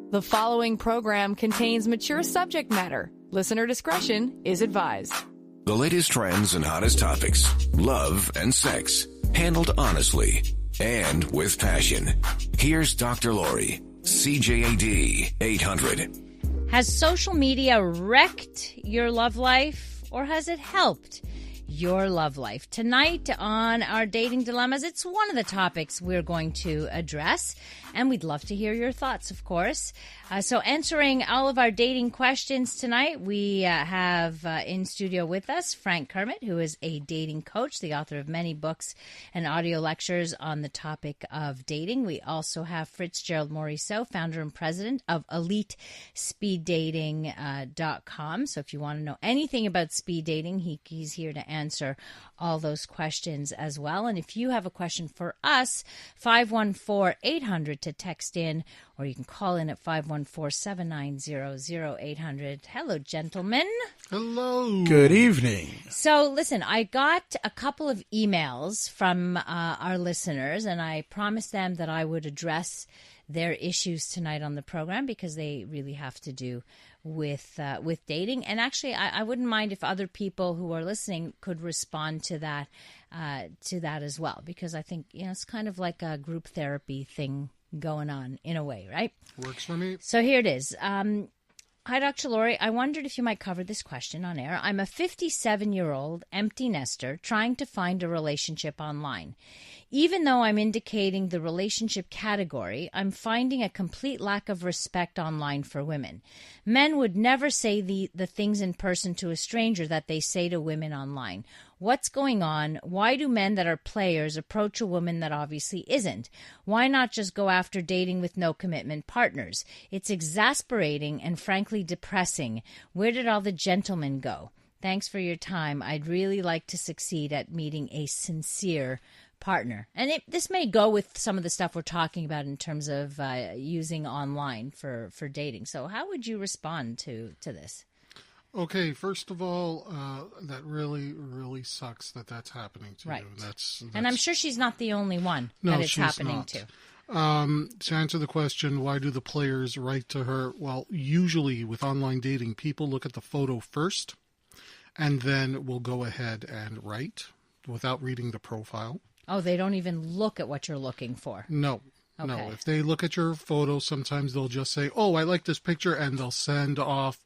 The following program contains mature subject matter. Listener discretion is advised. The latest trends and hottest topics, love and sex, handled honestly and with passion. Here's Dr. Laurie, CJAD 800. Has social media wrecked your love life or has it helped your love life? Tonight on our Dating Dilemmas, it's one of the topics we're going to address, and we'd love to hear your thoughts, of course. So answering all of our dating questions tonight, we have in studio with us Frank Kermit, who is a dating coach, the author of many books and audio lectures on the topic of dating. We also have Fitzgerald Morisseau, founder and president of EliteSpeedDating.com. So if you want to know anything about speed dating, he's here to answer all those questions as well. And if you have a question for us, 514-800 to text in, or you can call in at 514-790-0800. Hello, gentlemen. Hello. Good evening. So, listen, I got a couple of emails from our listeners, and I promised them that I would address their issues tonight on the program because they really have to do with dating. And actually, I wouldn't mind if other people who are listening could respond to that as well, because I think it's kind of like a group therapy thing going on in a way, right? Works for me. So here it is. Hi, Dr. Laurie. I wondered if you might cover this question on air. I'm a 57-year-old empty nester trying to find a relationship online. Even though I'm indicating the relationship category, I'm finding a complete lack of respect online for women. Men would never say the things in person to a stranger that they say to women online. What's going on? Why do men that are players approach a woman that obviously isn't? Why not just go after dating with no commitment partners? It's exasperating and frankly depressing. Where did all the gentlemen go? Thanks for your time. I'd really like to succeed at meeting a sincere partner. And this may go with some of the stuff we're talking about in terms of using online for dating. So how would you respond to this? Okay, first of all, that really, really sucks that that's happening to right. you. That's and I'm sure she's not the only one that it's happening to. To answer the question, why do the players write to her? Well, usually with online dating, people look at the photo first and then will go ahead and write without reading the profile. Oh, they don't even look at what you're looking for? No. Okay. No. If they look at your photo, sometimes they'll just say, oh, I like this picture, and they'll send off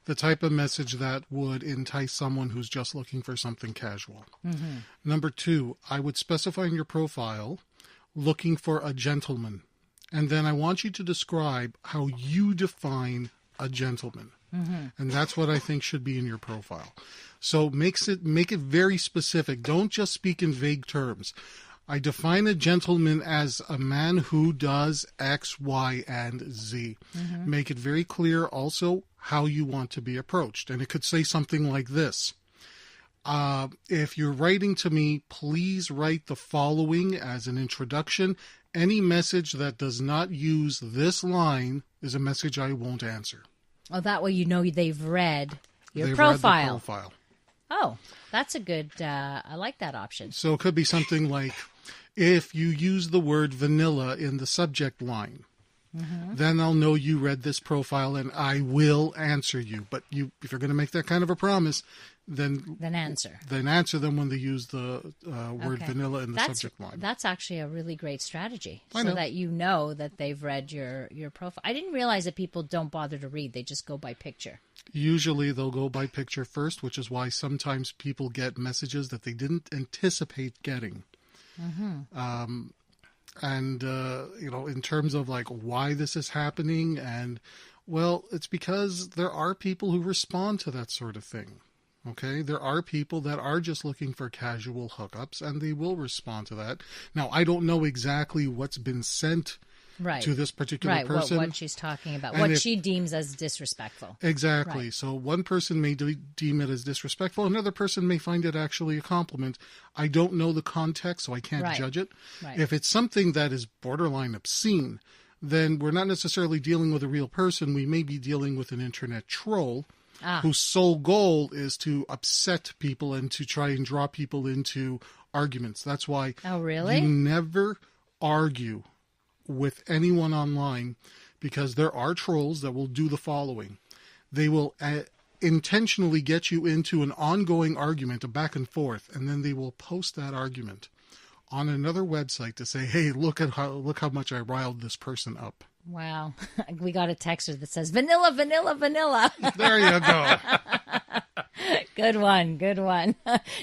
the type of message that would entice someone who's just looking for something casual. Mm-hmm. Number two, I would specify in your profile looking for a gentleman. And then I want you to describe how you define a gentleman. Mm-hmm. And that's what I think should be in your profile. So make it very specific. Don't just speak in vague terms. I define a gentleman as a man who does X, Y, and Z. Mm-hmm. Make it very clear also how you want to be approached. And it could say something like this. If you're writing to me, please write the following as an introduction. Any message that does not use this line is a message I won't answer. Oh, that way you know they've read your profile. Read the profile. Oh, that's a good, I like that option. So it could be something like, if you use the word vanilla in the subject line, mm-hmm. then I'll know you read this profile and I will answer you. But if you're going to make that kind of a promise, then answer. Then answer them when they use the word vanilla in the subject line. That's actually a really great strategy, so that you know that they've read your profile. I didn't realize that people don't bother to read; they just go by picture. Usually, they'll go by picture first, which is why sometimes people get messages that they didn't anticipate getting. Mm-hmm. In terms of like why this is happening, and well, it's because there are people who respond to that sort of thing. Okay, there are people that are just looking for casual hookups, and they will respond to that. Now, I don't know exactly what's been sent to this particular person. What she's talking about, what she deems as disrespectful. Exactly. Right. So one person may deem it as disrespectful. Another person may find it actually a compliment. I don't know the context, so I can't judge it. Right. If it's something that is borderline obscene, then we're not necessarily dealing with a real person. We may be dealing with an internet troll whose sole goal is to upset people and to try and draw people into arguments. That's why you never argue with anyone online, because there are trolls that will do the following. They will intentionally get you into an ongoing argument, a back and forth, and then they will post that argument on another website to say, hey, look how much I riled this person up. Wow. We got a texter that says, vanilla, vanilla, vanilla. There you go. Good one. Good one.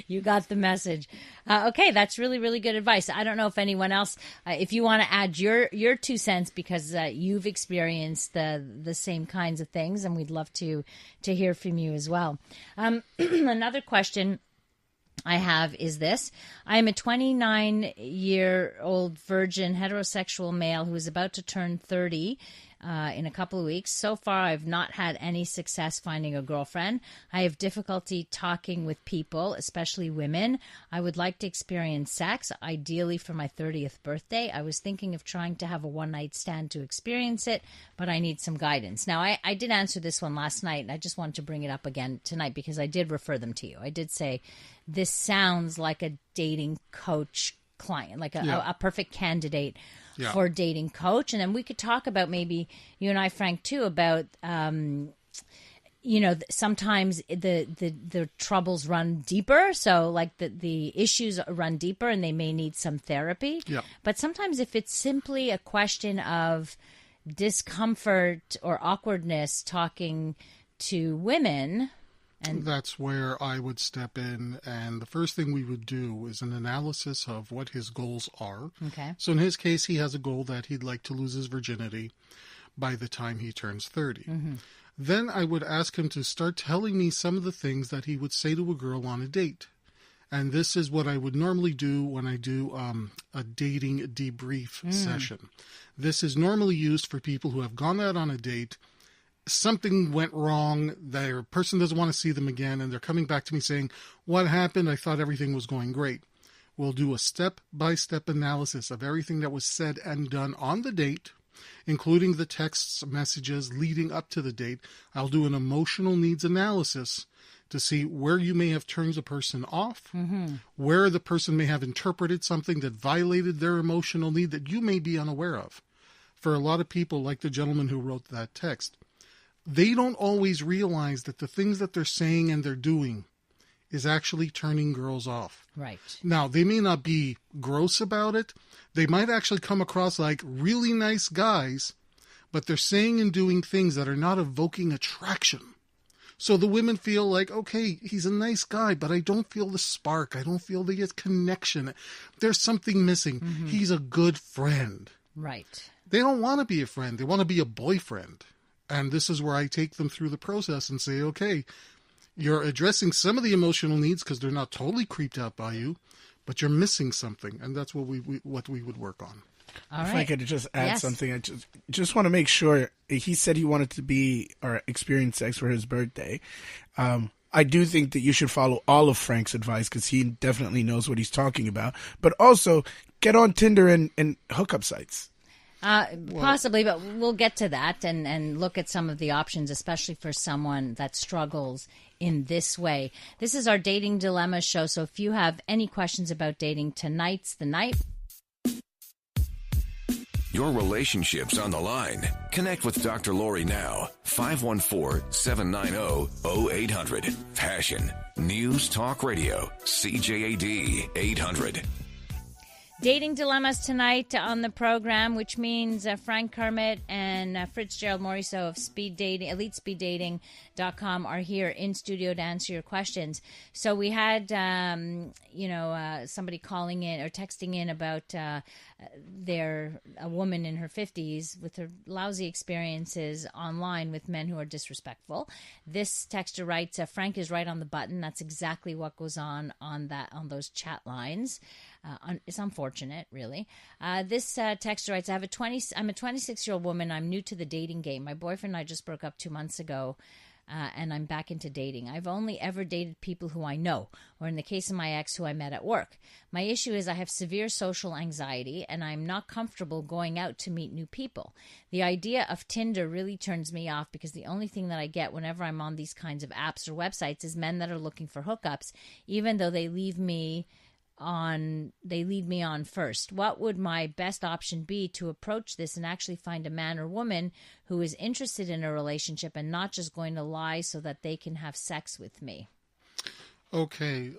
You got the message. Okay, that's really, really good advice. I don't know if anyone else, if you want to add your 2 cents, because you've experienced the same kinds of things, and we'd love to hear from you as well. Another question I have is this. I am a 29-year-old virgin heterosexual male who is about to turn 30 in a couple of weeks. So far, I've not had any success finding a girlfriend. I have difficulty talking with people, especially women. I would like to experience sex, ideally for my 30th birthday. I was thinking of trying to have a one-night stand to experience it, but I need some guidance. Now, I did answer this one last night, and I just wanted to bring it up again tonight because I did refer them to you. I did say, this sounds like a dating coach client, like a perfect candidate for a dating coach. And then we could talk about, maybe you and I, Frank, too, about sometimes the troubles run deeper. So like the issues run deeper and they may need some therapy. Yeah. But sometimes if it's simply a question of discomfort or awkwardness talking to women, and that's where I would step in, and the first thing we would do is an analysis of what his goals are. Okay. So in his case, he has a goal that he'd like to lose his virginity by the time he turns 30. Mm-hmm. Then I would ask him to start telling me some of the things that he would say to a girl on a date. And this is what I would normally do when I do a dating debrief session. This is normally used for people who have gone out on a date. Something went wrong, their person doesn't want to see them again, and they're coming back to me saying, what happened? I thought everything was going great. We'll do a step-by-step analysis of everything that was said and done on the date, including the texts, messages leading up to the date. I'll do an emotional needs analysis to see where you may have turned a person off, where the person may have interpreted something that violated their emotional need that you may be unaware of. For a lot of people, like the gentleman who wrote that text, they don't always realize that the things that they're saying and they're doing is actually turning girls off. Right. Now, they may not be gross about it. They might actually come across like really nice guys, but they're saying and doing things that are not evoking attraction. So the women feel like, okay, he's a nice guy, but I don't feel the spark. I don't feel the connection. There's something missing. Mm-hmm. He's a good friend. Right. They don't want to be a friend. They want to be a boyfriend. And this is where I take them through the process and say, okay, you're addressing some of the emotional needs because they're not totally creeped out by you, but you're missing something. And that's what we would work on. All right. If I could just add something, I just want to make sure. He said he wanted to be or experience sex for his birthday. I do think that you should follow all of Frank's advice because he definitely knows what he's talking about. But also get on Tinder and hookup sites. Possibly, but we'll get to that and look at some of the options, especially for someone that struggles in this way. This is our Dating Dilemma show, so if you have any questions about dating, tonight's the night. Your relationship's on the line. Connect with Dr. Laurie now. 514-790-0800. Passion. News Talk Radio. CJAD 800. Dating dilemmas tonight on the program, which means Frank Kermit and Fitzgerald Morisseau of Speed Dating, EliteSpeedDating.com are here in studio to answer your questions. So we had, somebody calling in or texting in about a woman in her 50s with her lousy experiences online with men who are disrespectful. This texter writes, Frank is right on the button. That's exactly what goes on those chat lines. It's unfortunate, really. This texter writes, I'm a 26-year-old woman. I'm new to the dating game. My boyfriend and I just broke up 2 months ago, and I'm back into dating. I've only ever dated people who I know, or in the case of my ex, who I met at work. My issue is I have severe social anxiety, and I'm not comfortable going out to meet new people. The idea of Tinder really turns me off because the only thing that I get whenever I'm on these kinds of apps or websites is men that are looking for hookups, even though they leave me lead me on first. What would my best option be to approach this and actually find a man or woman who is interested in a relationship and not just going to lie so that they can have sex with me? Okay,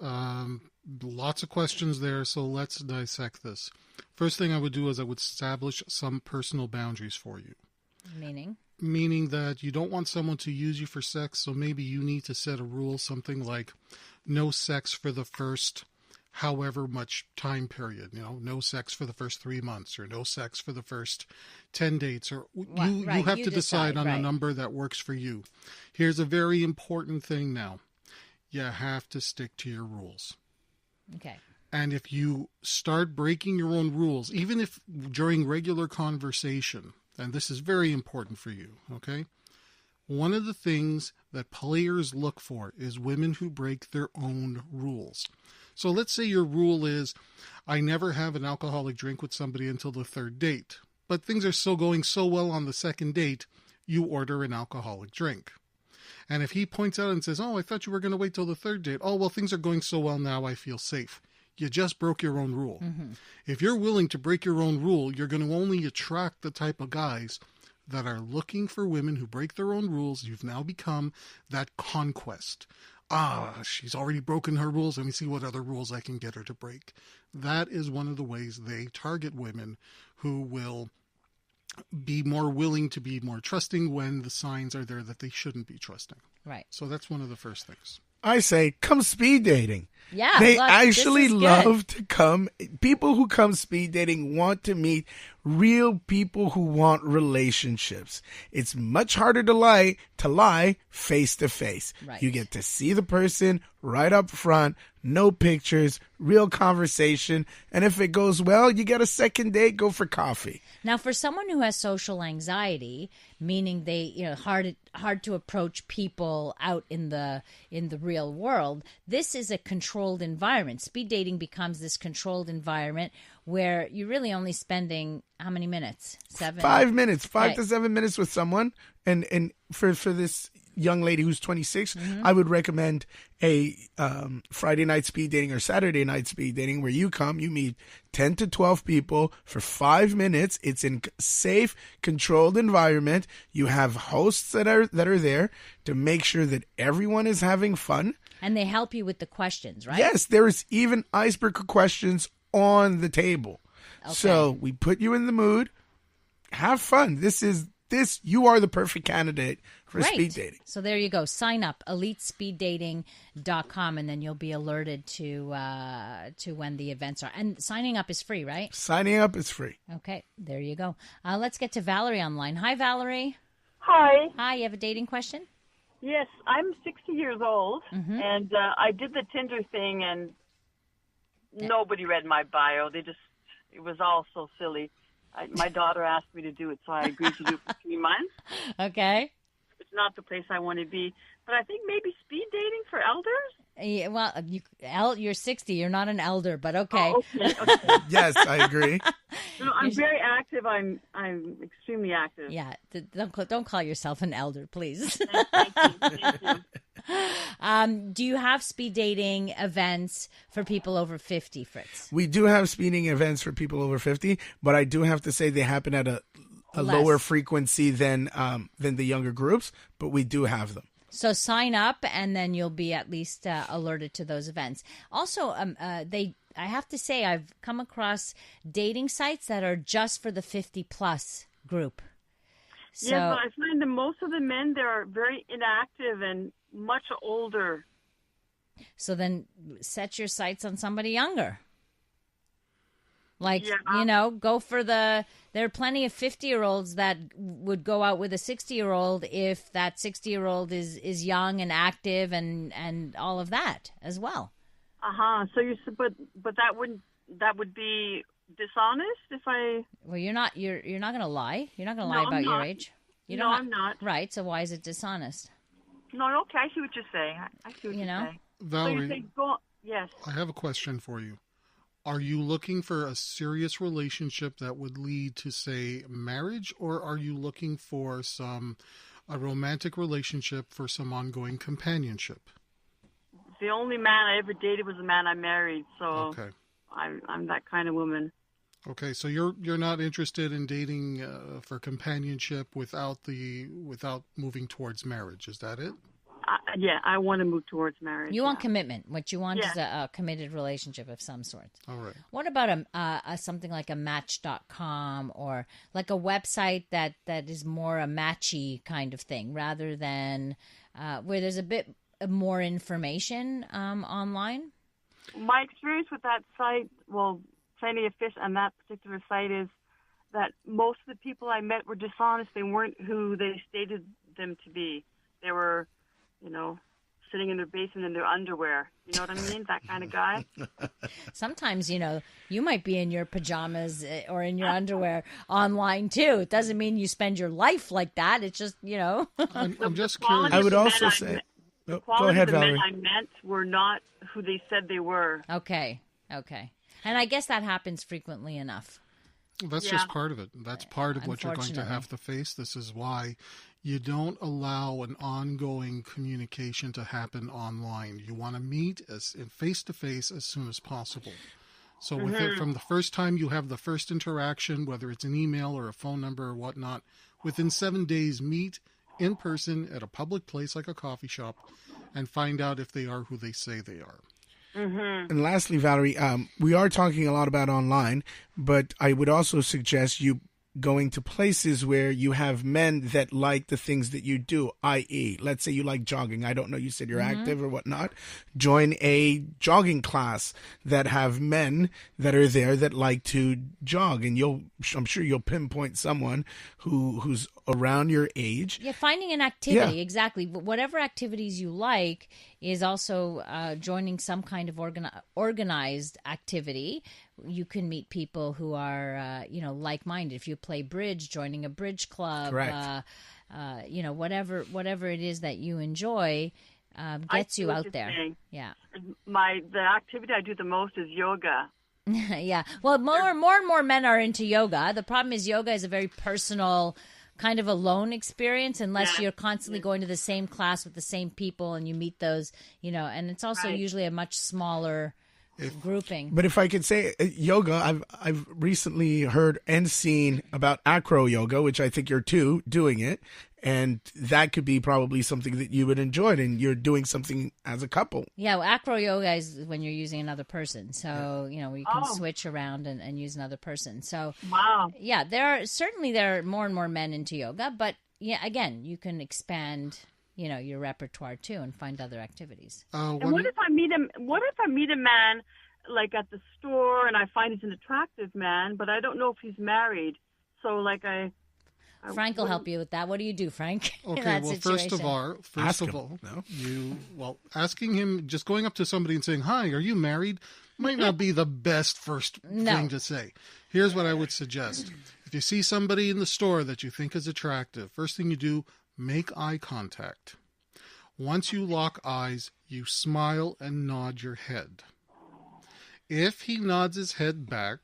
lots of questions there, so let's dissect this. First thing I would do is I would establish some personal boundaries for you. Meaning that you don't want someone to use you for sex, so maybe you need to set a rule, something like no sex for the first however much time period, no sex for the first 3 months, or no sex for the first 10 dates, or you have to decide on a number that works for you. Here's a very important thing now. You have to stick to your rules. Okay. And if you start breaking your own rules, even if during regular conversation, and this is very important for you, okay? One of the things that players look for is women who break their own rules. So let's say your rule is, I never have an alcoholic drink with somebody until the third date. But things are still going so well on the second date, you order an alcoholic drink. And if he points out and says, oh, I thought you were going to wait till the third date. Oh, well, things are going so well now, I feel safe. You just broke your own rule. Mm-hmm. If you're willing to break your own rule, you're going to only attract the type of guys that are looking for women who break their own rules. You've now become that conquest. She's already broken her rules. Let me see what other rules I can get her to break. That is one of the ways they target women who will be more willing to be more trusting when the signs are there that they shouldn't be trusting. Right. So that's one of the first things. I say, come speed dating. Yeah. They actually love to come. People who come speed dating want to meet real people who want relationships. It's much harder to lie face to face. Right. You get to see the person right up front, no pictures, real conversation. And if it goes well, you get a second date, go for coffee. Now, for someone who has social anxiety, meaning they, hard to approach people out in the real world, this is a controlled environment. Speed dating becomes this controlled environment where you're really only spending how many minutes? 7? 5 minutes, 5 to 7 minutes with someone. And for this young lady who's 26, mm-hmm. I would recommend a Friday night speed dating or Saturday night speed dating where you meet 10 to 12 people for 5 minutes. It's in safe, controlled environment. You have hosts that are there to make sure that everyone is having fun. And they help you with the questions, right? Yes, there's even icebreaker questions on the table. Okay. So we put you in the mood. Have fun. You are the perfect candidate for speed dating. So there you go. Sign up, elitespeedddating.com, and then you'll be alerted to when the events are. And signing up is free, right? Signing up is free. Okay, there you go. Let's get to Valerie online. Hi, Valerie. Hi. Hi, you have a dating question? Yes, I'm 60 years old, mm-hmm. and I did the Tinder thing, and nobody read my bio. It was all so silly. My daughter asked me to do it, so I agreed to do it for 3 months. Okay. It's not the place I want to be. But I think maybe speed dating for elders? Yeah, well, you're 60. You're not an elder, but okay. Oh, okay. Yes, I agree. No, I'm very active. I'm extremely active. Yeah, don't call yourself an elder, please. Thank you. Do you have speed dating events for people over 50, Fritz? We do have speeding events for people over 50, but I do have to say they happen at a lower frequency than the younger groups, but we do have them. So sign up, and then you'll be at least alerted to those events. Also, I have to say, I've come across dating sites that are just for the 50-plus group. So, yes, but I find that most of the men, they're very inactive and much older. So then set your sights on somebody younger. Like, go for there are plenty of 50-year-olds that would go out with a 60-year-old if that 60-year-old is young and active and all of that as well. Uh-huh. So but that would be dishonest if I... Well, you're not going to lie. You're not going to lie about your age. I'm not. Right. So why is it dishonest? No, okay. I see what you're saying. I see what you're saying. Valerie, so you're saying, yes. I have a question for you. Are you looking for a serious relationship that would lead to, say, marriage, or are you looking for a romantic relationship for some ongoing companionship? The only man I ever dated was the man I married, so... Okay. I'm that kind of woman. Okay, so you're not interested in dating for companionship without moving towards marriage. Is that it? Yeah, I want to move towards marriage. You want commitment. What you want Yeah. is a committed relationship of some sort. All right. What about something like a Match.com or like a website that is more a matchy kind of thing rather than where there's a bit more information online? My experience with that site, well, Plenty of Fish on that particular site, is that most of the people I met were dishonest. They weren't who they stated them to be. They were, sitting in their basement in their underwear. You know what I mean? That kind of guy. Sometimes, you might be in your pajamas or in your underwear online too. It doesn't mean you spend your life like that. It's just, I'm just curious. I would also say, go ahead, the Valerie. men I met were not who they said they were. Okay. And I guess that happens frequently enough. That's just part of it. That's part of what you're going to have to Unfortunately. face. This is why you don't allow an ongoing communication to happen online. You want to meet face to face as soon as possible. So from the first time you have the first interaction, whether it's an email or a phone number or whatnot, within 7 days, meet in person at a public place like a coffee shop and find out if they are who they say they are. And lastly, Valerie, we are talking a lot about online, but I would also suggest you going to places where you have men that like the things that you do, i.e., let's say you like jogging. I don't know, you said you're active or whatnot. Join a jogging class that have men that are there that like to jog, and I'm sure you'll pinpoint someone who's around your age. Yeah, finding an activity, Yeah. exactly. Whatever activities you like is also joining some kind of organized activity. You can meet people who are, like-minded. If you play bridge, joining a bridge club, Correct. Whatever it is that you enjoy gets see you what out you're there. saying. Yeah. The activity I do the most is yoga. Yeah. Well, more and more men are into yoga. The problem is yoga is a very personal kind of alone experience unless you're constantly going to the same class with the same people and you meet those, and it's also usually a much smaller grouping. But if I could say yoga, I've recently heard and seen about acro yoga, which I think you're doing it, and that could be probably something that you would enjoy, and you're doing something as a couple. Yeah, well, acro yoga is when you're using another person. So, you can switch around and use another person. So, Wow. yeah, there are more and more men into yoga, but yeah, again, you can expand, your repertoire too and find other activities. And what if I meet him? What if I meet a man like at the store and I find he's an attractive man, but I don't know if he's married? So like Frank will help you with that. What do you do, Frank? in Okay, that well, situation? first of all, asking him, just going up to somebody and saying, "Hi, are you married?" might not be the best first thing to say. Here's what I would suggest. If you see somebody in the store that you think is attractive, first thing you do, make eye contact. Once you lock eyes, you smile and nod your head. If he nods his head back,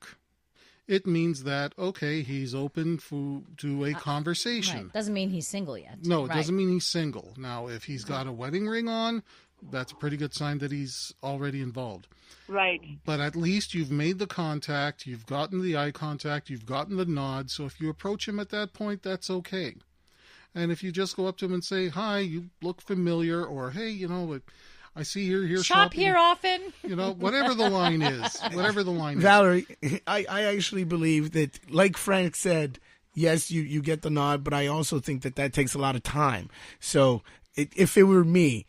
it means that, okay, he's open to a conversation. Right. Doesn't mean he's single yet. No, it Right. doesn't mean he's single. Now, if he's got a wedding ring on, that's a pretty good sign that he's already involved. right. But at least you've made the contact, you've gotten the eye contact, you've gotten the nod. So if you approach him at that point, that's okay. And if you just go up to him and say, "Hi, you look familiar," or "Hey, I see you're here Shop shopping," here often. whatever the line is, Valerie, I actually believe that, like Frank said, yes, you get the nod, but I also think that takes a lot of time. So if it were me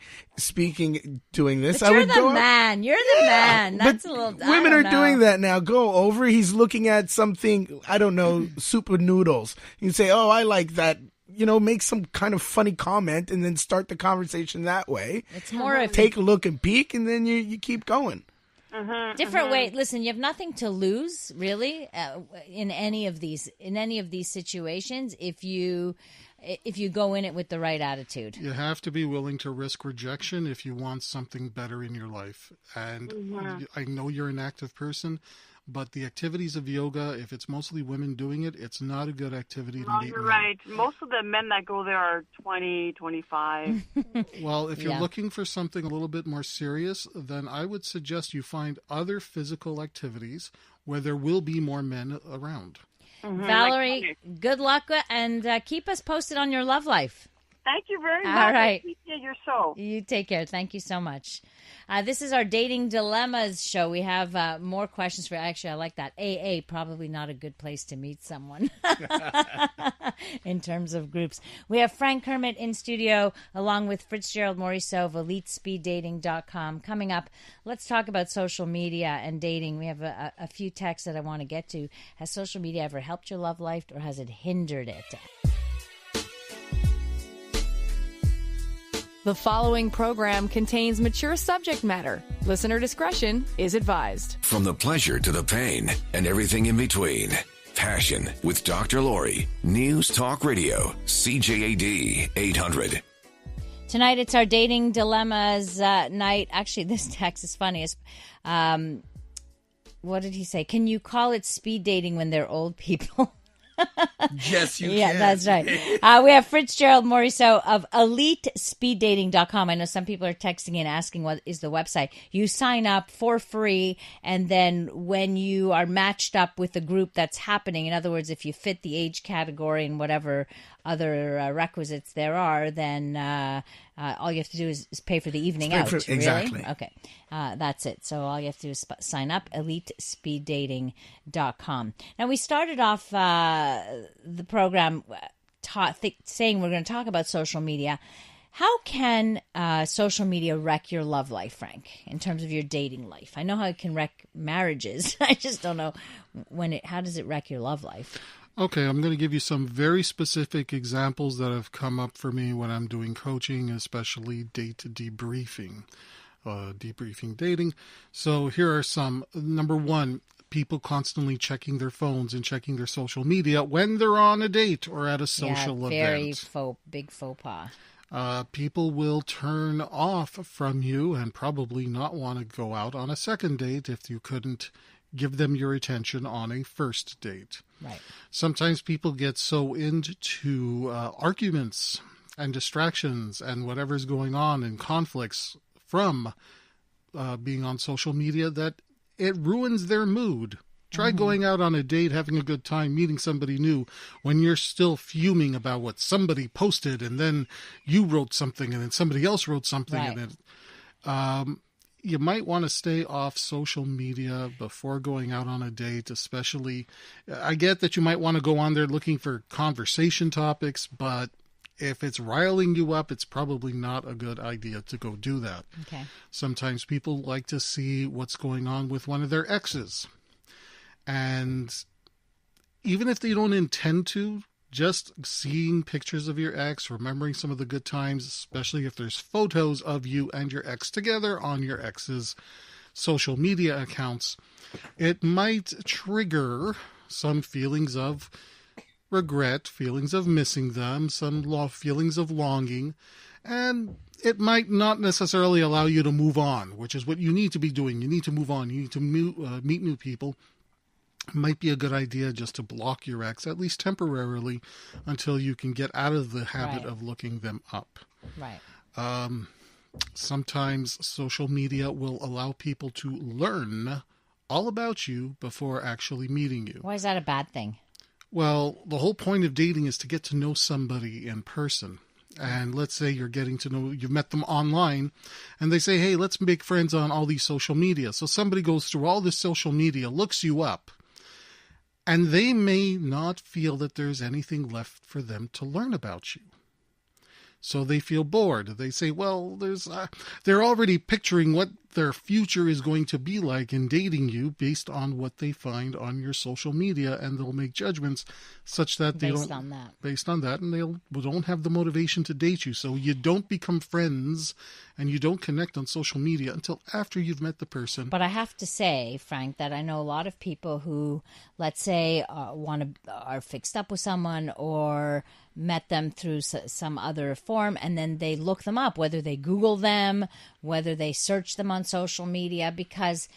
doing this, But I you're would the go. man. You're the man. That's a little. I Women don't are doing know. that now. Go over. He's looking at something, I don't know, soup and noodles. You can say, "Oh, I like that." Make some kind of funny comment and then start the conversation that way. It's more of Take a look and peek, and then you keep going. different way. Listen, you have nothing to lose, really, in any of these situations. If you go in it with the right attitude. You have to be willing to risk rejection if you want something better in your life. And I know you're an active person. But the activities of yoga, if it's mostly women doing it, it's not a good activity to No, meet you're men. right. Most of the men that go there are 20, 25. Well, if you're Yeah. looking for something a little bit more serious, then I would suggest you find other physical activities where there will be more men around. Valerie, good luck and keep us posted on your love life. Thank you very All much. right. I appreciate your show. You take care. Thank you so much. This is our Dating Dilemmas show. We have more questions for you. Actually, I like that. AA, probably not a good place to meet someone in terms of groups. We have Frank Kermit in studio along with Fitzgerald Morisseau of EliteSpeedDating.com. Coming up, let's talk about social media and dating. We have a few texts that I want to get to. Has social media ever helped your love life or has it hindered it? The following program contains mature subject matter. Listener discretion is advised. From the pleasure to the pain and everything in between. Passion with Dr. Laurie. News Talk Radio. CJAD 800. Tonight it's our Dating Dilemmas night. Actually, this text is funny. What did he say? Can you call it speed dating when they're old people? Yes, you Yeah, can. that's right. We have Fitzgerald Morisseau of EliteSpeedDating.com. I know some people are texting in asking what is the website. You sign up for free, and then when you are matched up with the group that's happening, in other words, if you fit the age category and whatever other requisites there are, then all you have to do is pay for the evening out. Exactly. Really? Okay. That's it. So all you have to do is sign up, EliteSpeedDating.com. Now, we started off the program saying we're going to talk about social media. How can social media wreck your love life, Frank, in terms of your dating life? I know how it can wreck marriages. I just don't know how does it wreck your love life? Okay, I'm going to give you some very specific examples that have come up for me when I'm doing coaching, especially date debriefing, debriefing dating. So here are some. Number one, people constantly checking their phones and checking their social media when they're on a date or at a social event. Big faux pas. People will turn off from you and probably not want to go out on a second date if you couldn't give them your attention on a first date. Right. Sometimes people get so into arguments and distractions and whatever's going on and conflicts from being on social media that it ruins their mood. Try going out on a date, having a good time, meeting somebody new when you're still fuming about what somebody posted and then you wrote something and then somebody else wrote something. Right. And then you might want to stay off social media before going out on a date, especially. I get that you might want to go on there looking for conversation topics, but if it's riling you up, it's probably not a good idea to go do that. Okay. Sometimes people like to see what's going on with one of their exes. And even if they don't intend to, just seeing pictures of your ex, remembering some of the good times, especially if there's photos of you and your ex together on your ex's social media accounts, it might trigger some feelings of regret, feelings of missing them, some feelings of longing, and it might not necessarily allow you to move on, which is what you need to be doing. You need to move on. You need to meet new people. It might be a good idea just to block your ex, at least temporarily, until you can get out of the habit of looking them up. Right. Sometimes social media will allow people to learn all about you before actually meeting you. Why is that a bad thing? Well, the whole point of dating is to get to know somebody in person. And let's say you've met them online, and they say, hey, let's make friends on all these social media. So somebody goes through all this social media, looks you up, and they may not feel that there's anything left for them to learn about you. So they feel bored. They say, well, they're already picturing what their future is going to be like in dating you based on what they find on your social media, and they'll make judgments such that based on that, and they don't have the motivation to date you. So you don't become friends and you don't connect on social media until after you've met the person. But I have to say, Frank, that I know a lot of people who, let's say, are fixed up with someone or met them through some other form, and then they look them up, whether they Google them, whether they search them on social media because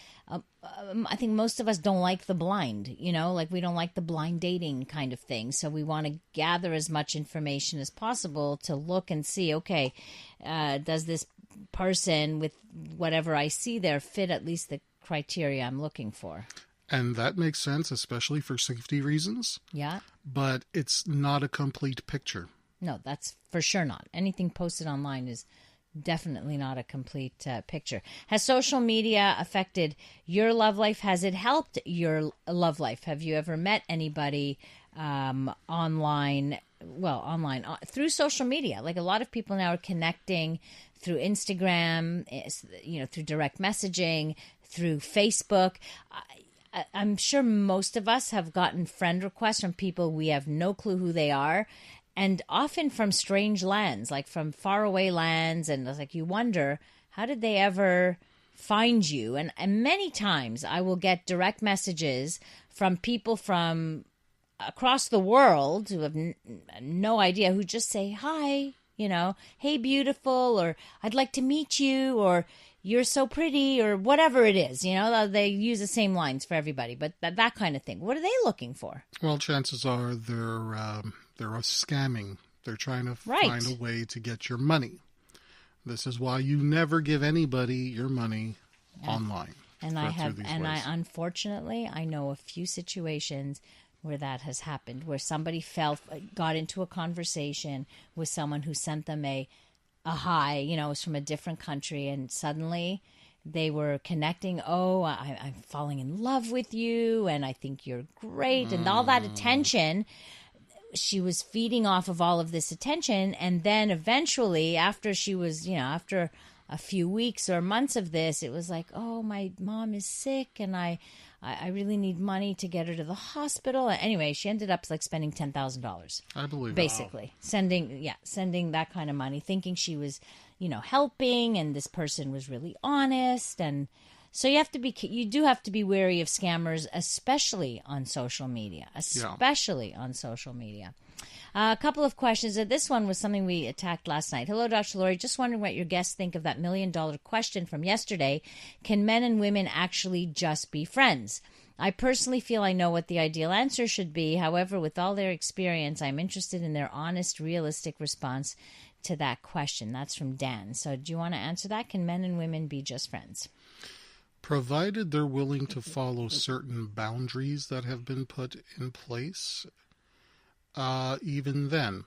I think most of us don't like the blind, like we don't like the blind dating kind of thing. So we want to gather as much information as possible to look and see, okay, does this person with whatever I see there fit at least the criteria I'm looking for? And that makes sense, especially for safety reasons. Yeah. But it's not a complete picture. No, that's for sure not. Anything posted online is definitely not a complete picture. Has social media affected your love life? Has it helped your love life? Have you ever met anybody online? Well, online through social media. Like a lot of people now are connecting through Instagram, through direct messaging, through Facebook. I'm sure most of us have gotten friend requests from people we have no clue who they are. And often from strange lands, like from faraway lands. And it's like you wonder, how did they ever find you? And many times I will get direct messages from people from across the world who have no idea, who just say, hi, hey, beautiful, or I'd like to meet you, or you're so pretty, or whatever it is. They use the same lines for everybody, but that kind of thing. What are they looking for? Well, chances are they're scamming. They're trying to find a way to get your money. This is why you never give anybody your money online. And unfortunately, I know a few situations where that has happened, where somebody got into a conversation with someone who sent them a hi, it was from a different country, and suddenly they were connecting. Oh, I'm falling in love with you, and I think you're great, and all that attention. She was feeding off of all of this attention, and then eventually, after she was, after a few weeks or months of this, it was like, oh, my mom is sick, and I really need money to get her to the hospital. Anyway, she ended up like spending $10,000. I believe basically sending that kind of money, thinking she was, helping, and this person was really honest, and so you do have to be wary of scammers, especially on social media. A couple of questions. This one was something we attacked last night. Hello, Dr. Laurie. Just wondering what your guests think of that $1 million question from yesterday. Can men and women actually just be friends? I personally feel I know what the ideal answer should be. However, with all their experience, I'm interested in their honest, realistic response to that question. That's from Dan. So do you want to answer that? Can men and women be just friends? Provided they're willing to follow certain boundaries that have been put in place, even then,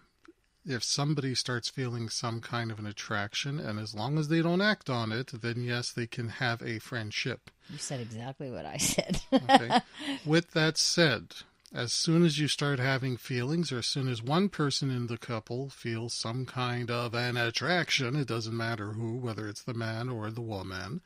if somebody starts feeling some kind of an attraction, and as long as they don't act on it, then yes, they can have a friendship. You said exactly what I said. Okay. With that said, as soon as you start having feelings, or as soon as one person in the couple feels some kind of an attraction, it doesn't matter who, whether it's the man or the woman,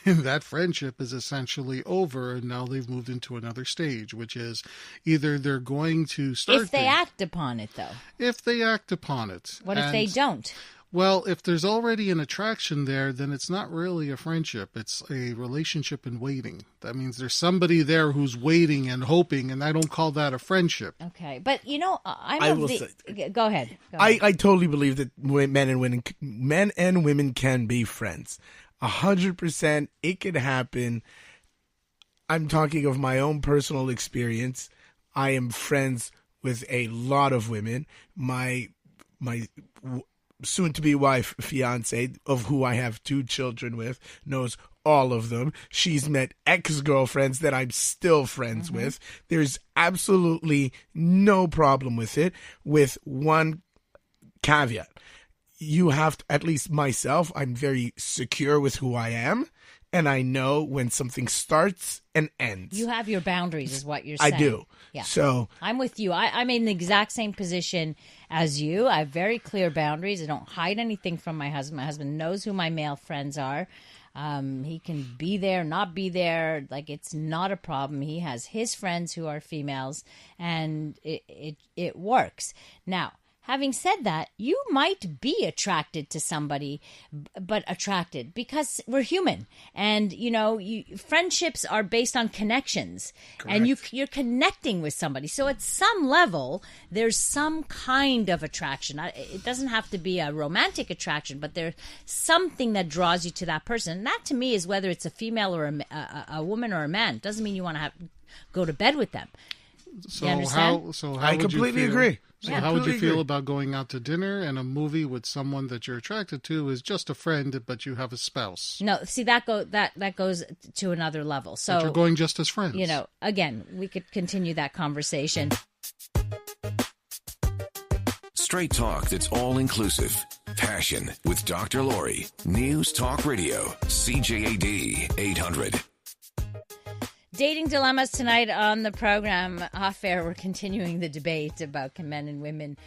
that friendship is essentially over, and now they've moved into another stage, which is either they're going to start... If they act upon it, though. If they act upon it. What if they don't? Well, if there's already an attraction there, then it's not really a friendship. It's a relationship in waiting. That means there's somebody there who's waiting and hoping, and I don't call that a friendship. Okay, but go ahead. I totally believe that men and women can be friends. 100%, it could happen. I'm talking of my own personal experience. I am friends with a lot of women. My soon-to-be wife, fiance, of who I have 2 children with, knows all of them. She's met ex-girlfriends that I'm still friends with. There's absolutely no problem with it, with one caveat. You have to, at least myself, I'm very secure with who I am, and I know when something starts and ends. You have your boundaries, is what you're saying. I do. Yeah. So I'm with you. I'm in the exact same position as you. I have very clear boundaries. I don't hide anything from my husband. My husband knows who my male friends are. He can be there, not be there. Like, it's not a problem. He has his friends who are females, and it works. Now, having said that, you might be attracted to somebody, but attracted because we're human. And, friendships are based on connections. Correct. And you're connecting with somebody. So at some level, there's some kind of attraction. It doesn't have to be a romantic attraction, but there's something that draws you to that person. And that, to me, is whether it's a female or a woman or a man. It doesn't mean you want to go to bed with them. So how I completely agree. So how would you feel about going out to dinner and a movie with someone that you're attracted to is just a friend, but you have a spouse? No, see, that goes to another level. So but you're going just as friends. Again, we could continue that conversation. Straight talk that's all inclusive. Passion with Dr. Laurie. News Talk Radio. CJAD 800. Dating dilemmas tonight on the program. Off air, we're continuing the debate about can men and women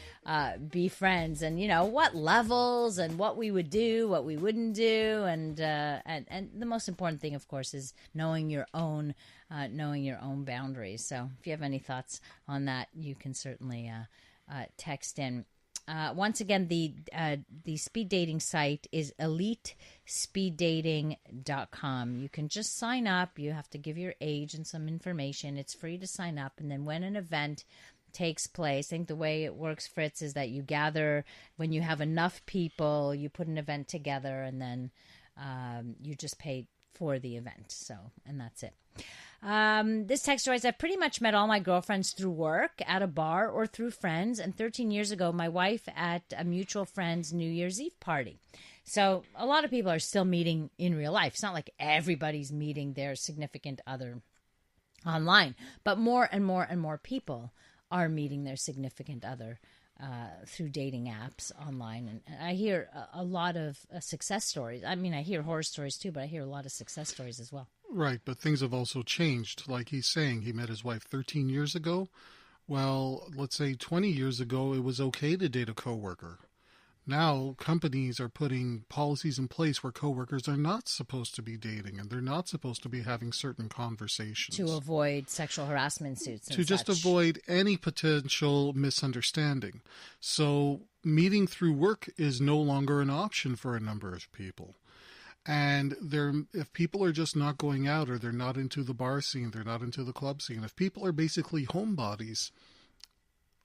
be friends, and what levels, and what we would do, what we wouldn't do, and the most important thing, of course, is knowing your own boundaries. So, if you have any thoughts on that, you can certainly text in. Once again, the speed dating site is elitespeeddating.com. You can just sign up. You have to give your age and some information. It's free to sign up. And then when an event takes place, I think the way it works, Fritz, is that you gather, when you have enough people, you put an event together, and then you just pay for the event. So, and that's it. This texter writes, I've pretty much met all my girlfriends through work, at a bar, or through friends. And 13 years ago, my wife at a mutual friend's New Year's Eve party. So a lot of people are still meeting in real life. It's not like everybody's meeting their significant other online, but more and more and more people are meeting their significant other through dating apps online. And I hear a lot of success stories. I mean, I hear horror stories too, but I hear a lot of success stories as well. Right, but things have also changed. Like he's saying, he met his wife 13 years ago. Well, let's say 20 years ago, it was okay to date a coworker. Now, companies are putting policies in place where coworkers are not supposed to be dating, and they're not supposed to be having certain conversations. To avoid sexual harassment suits and just avoid any potential misunderstanding. So meeting through work is no longer an option for a number of people. And if people are just not going out, or they're not into the bar scene, they're not into the club scene, if people are basically homebodies,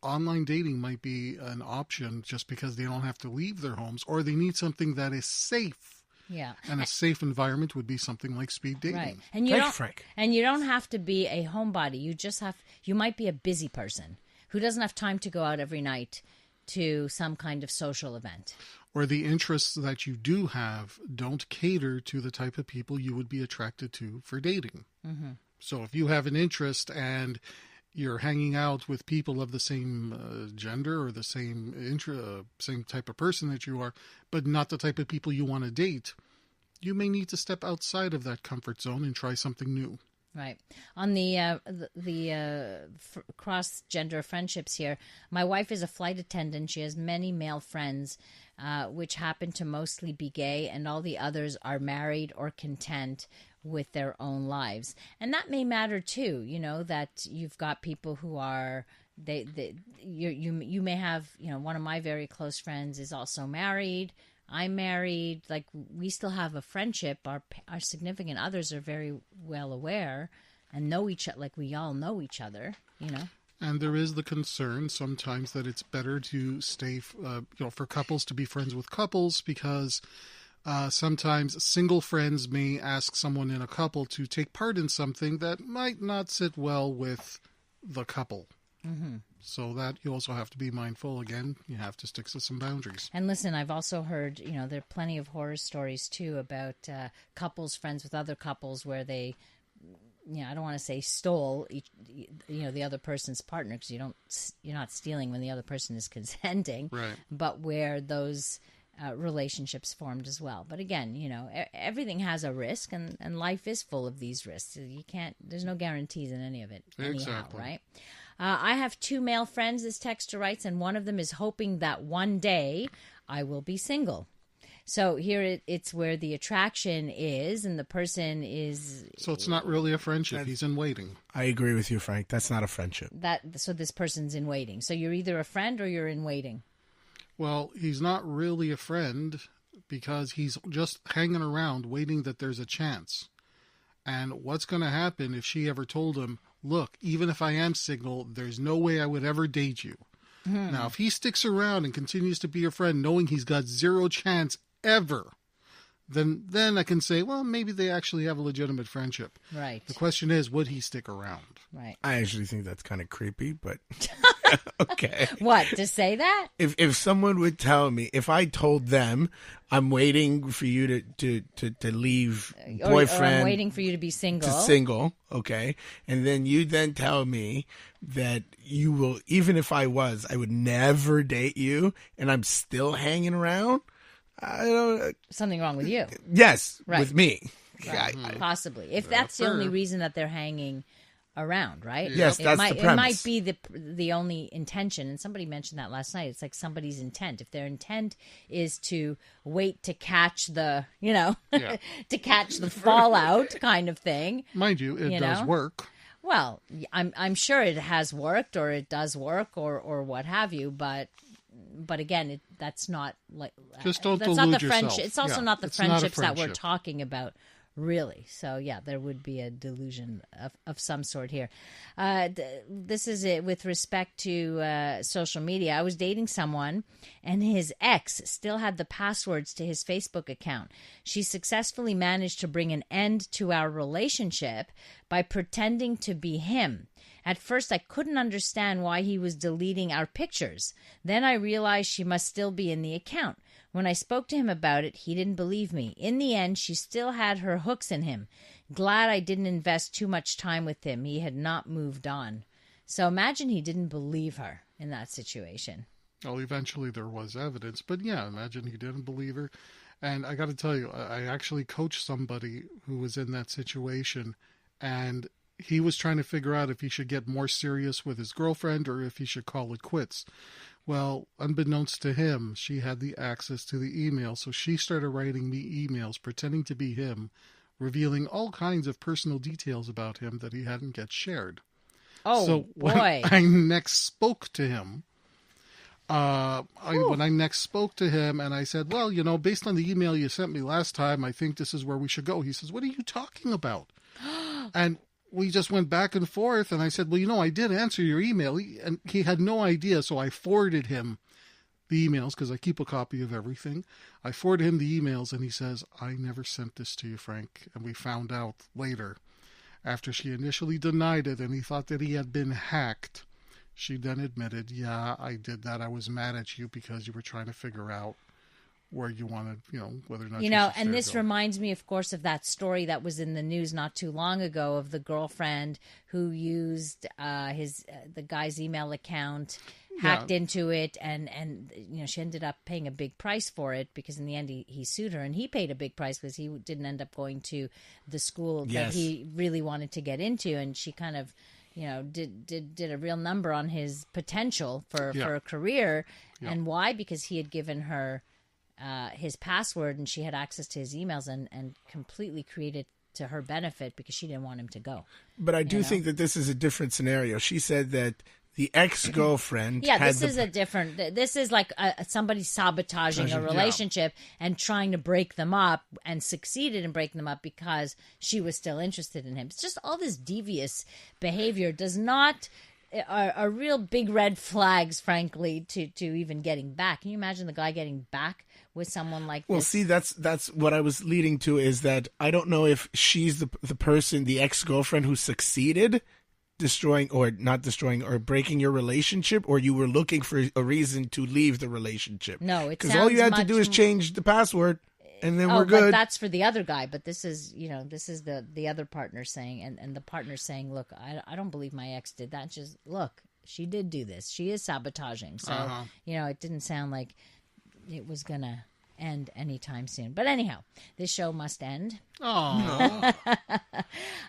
online dating might be an option just because they don't have to leave their homes, or they need something that is safe. Yeah. And a safe environment would be something like speed dating. Right. And you don't have to be a homebody. You might be a busy person who doesn't have time to go out every night to some kind of social event. Or the interests that you do have don't cater to the type of people you would be attracted to for dating. Mm-hmm. So if you have an interest and you're hanging out with people of the same gender or the same same type of person that you are, but not the type of people you want to date, you may need to step outside of that comfort zone and try something new. Right. On the cross-gender friendships here, my wife is a flight attendant. She has many male friends, which happen to mostly be gay, and all the others are married or content with their own lives. And that may matter too, that you've got people who are, you may have, one of my very close friends is also married. I'm married. Like, we still have a friendship. Our significant others are very well aware and know each other. Like, we all know each other, And there is the concern sometimes that it's better to stay, for couples to be friends with couples, because sometimes single friends may ask someone in a couple to take part in something that might not sit well with the couple. Mm-hmm. So that you also have to be mindful. Again, you have to stick to some boundaries. And listen, I've also heard, there are plenty of horror stories too about couples friends with other couples where they, I don't want to say stole the other person's partner, because you're not stealing when the other person is consenting, right? But where those relationships formed as well. But again, everything has a risk, and life is full of these risks. There's no guarantees in any of it. Exactly. Anyhow, right? I have 2 male friends, this texter writes, and one of them is hoping that one day I will be single. So here it's where the attraction is, and the person is... So it's not really a friendship. He's in waiting. I agree with you, Frank. That's not a friendship. So this person's in waiting. So you're either a friend or you're in waiting. Well, he's not really a friend because he's just hanging around waiting that there's a chance. And what's going to happen if she ever told him, look, even if I am single, there's no way I would ever date you. Now, if he sticks around and continues to be your friend, knowing he's got zero chance ever, then I can say, well, maybe they actually have a legitimate friendship. Right. The question is, would he stick around? Right. I actually think that's kind of creepy, but okay. What, to say that? If someone would tell me, if I told them I'm waiting for you to leave boyfriend, or I'm waiting for you to be single. to single, okay, and then you then tell me that you will, even if I would never date you, and I'm still hanging around. I don't. Something wrong with you. Yes, Right. with me. Right. Possibly. If that's the only reason that they're hanging around, right? Yes, that's the premise. It might be the only intention. And somebody mentioned that last night. It's like somebody's intent. If their intent is to wait to catch the, to catch the fallout kind of thing. Mind you, it does work. Well, I'm sure it has worked, or it does work, or what have you, but again, that's not like, just don't that's delude not the yourself. friendship. It's also not the it's not a friendships that we're friendship. talking about, really. So yeah, there would be a delusion of some sort here. This is it with respect to social media. I was dating someone, and his ex still had the passwords to his Facebook account. She successfully managed to bring an end to our relationship by pretending to be him. At first, I couldn't understand why he was deleting our pictures. Then I realized she must still be in the account. When I spoke to him about it, he didn't believe me. In the end, she still had her hooks in him. Glad I didn't invest too much time with him. He had not moved on. So imagine he didn't believe her in that situation. Well, eventually there was evidence, but yeah, imagine he didn't believe her. And I got to tell you, I actually coached somebody who was in that situation, and he was trying to figure out if he should get more serious with his girlfriend or if he should call it quits. Well, unbeknownst to him, she had the access to the email, so she started writing me emails pretending to be him, revealing all kinds of personal details about him that he hadn't yet shared. Oh, so boy. When I next spoke to him, and I said, well, based on the email you sent me last time, I think this is where we should go. He says, what are you talking about? And we just went back and forth, and I said, well, I did answer your email. And he had no idea, so I forwarded him the emails, because I keep a copy of everything. I forwarded him the emails, and he says, I never sent this to you, Frank. And we found out later, after she initially denied it, and he thought that he had been hacked. She then admitted, yeah, I did that. I was mad at you because you were trying to figure out where you wanted, whether or not and this reminds me, of course, of that story that was in the news not too long ago of the girlfriend who used the guy's email account, hacked into it, and she ended up paying a big price for it, because in the end he sued her, and he paid a big price because he didn't end up going to the school that he really wanted to get into, and she kind of did a real number on his potential for a career. And why? Because he had given her his password, and she had access to his emails, and completely created to her benefit because she didn't want him to go. But I do think that this is a different scenario. She said that the ex-girlfriend this is like somebody sabotaging a relationship and trying to break them up, and succeeded in breaking them up because she was still interested in him. It's just all this devious behavior are real big red flags, frankly, to even getting back. Can you imagine the guy getting back with someone like this? Well, see, that's what I was leading to, is that I don't know if she's the person, the ex-girlfriend, who succeeded destroying or not destroying or breaking your relationship, or you were looking for a reason to leave the relationship. No, because all you had to do is change the password, and then we're good. But that's for the other guy. But this is the other partner saying, and the partner saying, look, I don't believe my ex did that. Just look, she did do this. She is sabotaging. So it didn't sound like it was gonna end anytime soon. But anyhow, this show must end. Oh.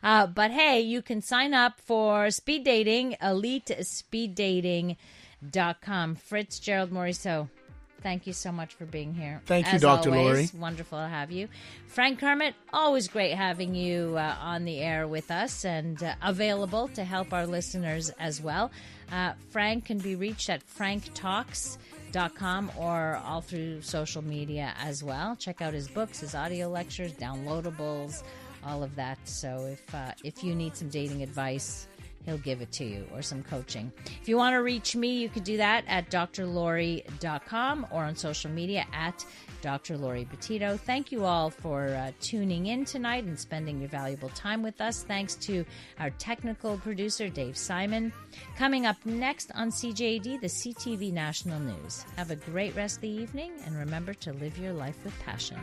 But hey, you can sign up for speed dating, elitespeeddating.com. Fritz Gerald Morisseau, thank you so much for being here. Thank you, As Dr. always, Laurie. wonderful to have you. Frank Kermit, always great having you on the air with us, and available to help our listeners as well. Frank can be reached at Frank Talks drlaurie.com or all through social media as well. Check out his books, his audio lectures, downloadables, all of that. So if you need some dating advice, he'll give it to you, or some coaching. If you want to reach me, you can do that at drlaurie.com or on social media at Dr. Laurie Betito. Thank you all for tuning in tonight and spending your valuable time with us. Thanks to our technical producer, Dave Simon. Coming up next on CJAD, the CTV National News. Have a great rest of the evening, and remember to live your life with passion.